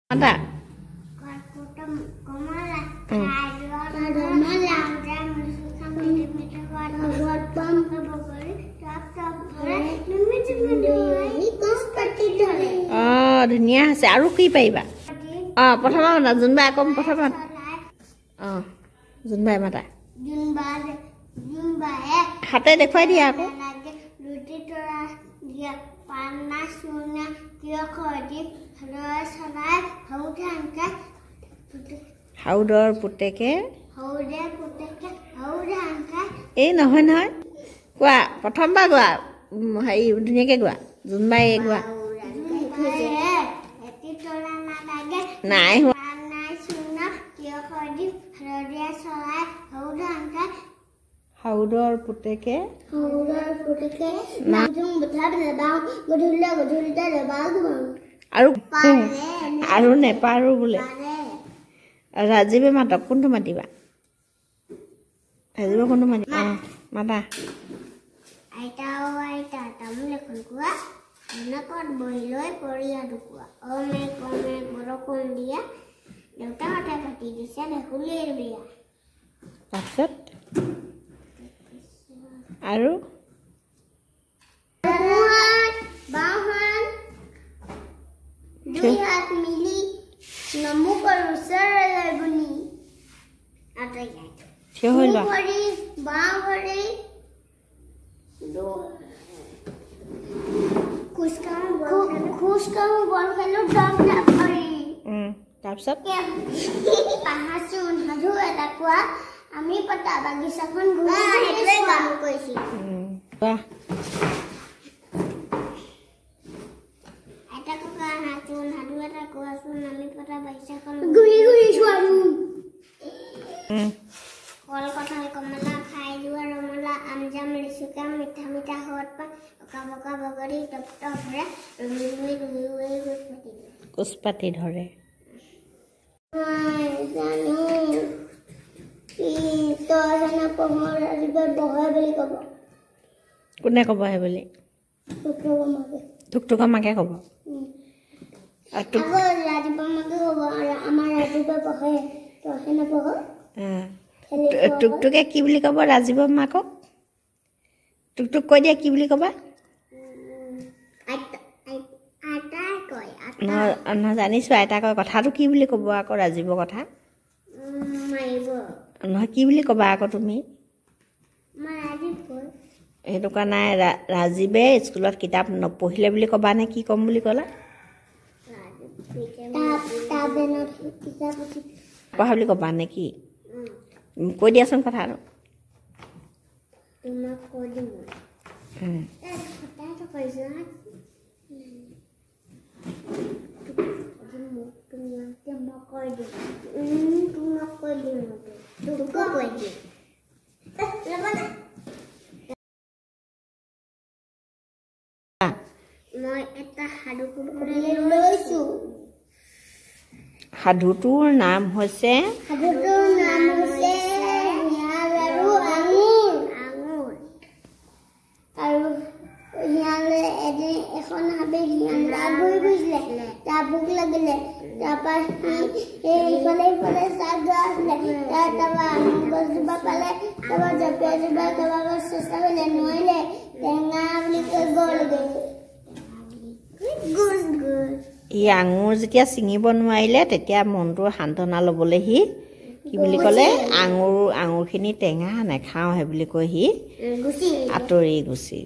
Ada. Dunia saya aru ki paiba. Pertama mana Junba kom pertama. Junba mata. Junba hati dekhai dia aku. Ruti tora dia panas suna dia khodi haras harai haudangka. Haudor puteke. Haudor puteke haudangka. নহয় নহয়. Gua pertama gua hai dunia ke gua. Junba gua. Nai Haudor puteke najung betha lebang godhuli ta lebang aru ne paru bole rajibe matak kuntu matiba rajibe kuntu matiba mata aita tamu lekhon kuwa anakot boiloi poriya dukwa ome borokon dia deuta hata pati dise dekhulir biya taksat aru bahan dui hat mili namu korusar labuni atai thio hoila bahari do খুশকাম বল খেলো ডাবলা পৰি তাৰপিছত পাহাচুন হাজু এটা কোৱা আমি পটা বাগিচাখন ঘূৰি হেতলে গান কৈছি বাহ এটা কোৱা হাজুন হাজু এটা কোৱাচোন আমি পটা বাগিচাখন ঘূৰি চোৱাৰু কল কঠাল কমলা খাই যোৱা ৰমলা আমজাম লিচুকা মিঠা মিঠা হত পা কাবকা বগৰী টপ টপ ৰে ৰুই কুসপাতি ধৰে জানো তো জানা পমৰ ৰাজিবৰ বহাই বুলি কব কোনে কব হে বুলি টুকটুকা মাকে কব আকৌ ৰাজিবৰ মাকে কব আমাৰ ৰাজিবৰ বহাই তো জানা বহ টুকটুকে কি বুলি কব ৰাজিবৰ মাকক টুকটুক কৈ দিয়া কি বুলি কবা না জানিছো আইতা কয় কথাটো কি বুলি কব আকৌ ৰাজিব কথা নহয় কি বুলি কবা আকৌ তুমি সেইটো কা নাই ৰাজিবে স্কুলত কিতাপ নপঢ়িলে বুলি কবা নে কি কম বুলি কলা পঢ়া বুলি কবা নে কি কৈ দিয়াচোন কথাটো তোমাক কৈ দিম কথাটো কৈছো মই এটা সাধু কবলৈ লৈছো সাধুটোৰ নাম হৈছে আৰু হিয়ালে এনে এখন হাবে হিয়ান লাগৈ গৈছিলে তা ভোক লাগিলে তাপা এইফালে সাগা আসলে তাপা গছজোপা পালে তাপা জপিয়া তাপা চেষ্টা কৰিলে নোৱাৰিলে টেঙা বুলি কৈ গ'লগৈ ই আঙুৰ যেতিয়া ছিঙিব নোৱাৰিলে তেতিয়া মনটো সান্তনা ল'বলৈ সি কি বুলি ক'লে আঙুৰখিনি টেঙা নাখাওঁ সেই বুলি কৈ সি আঁতৰি গুচি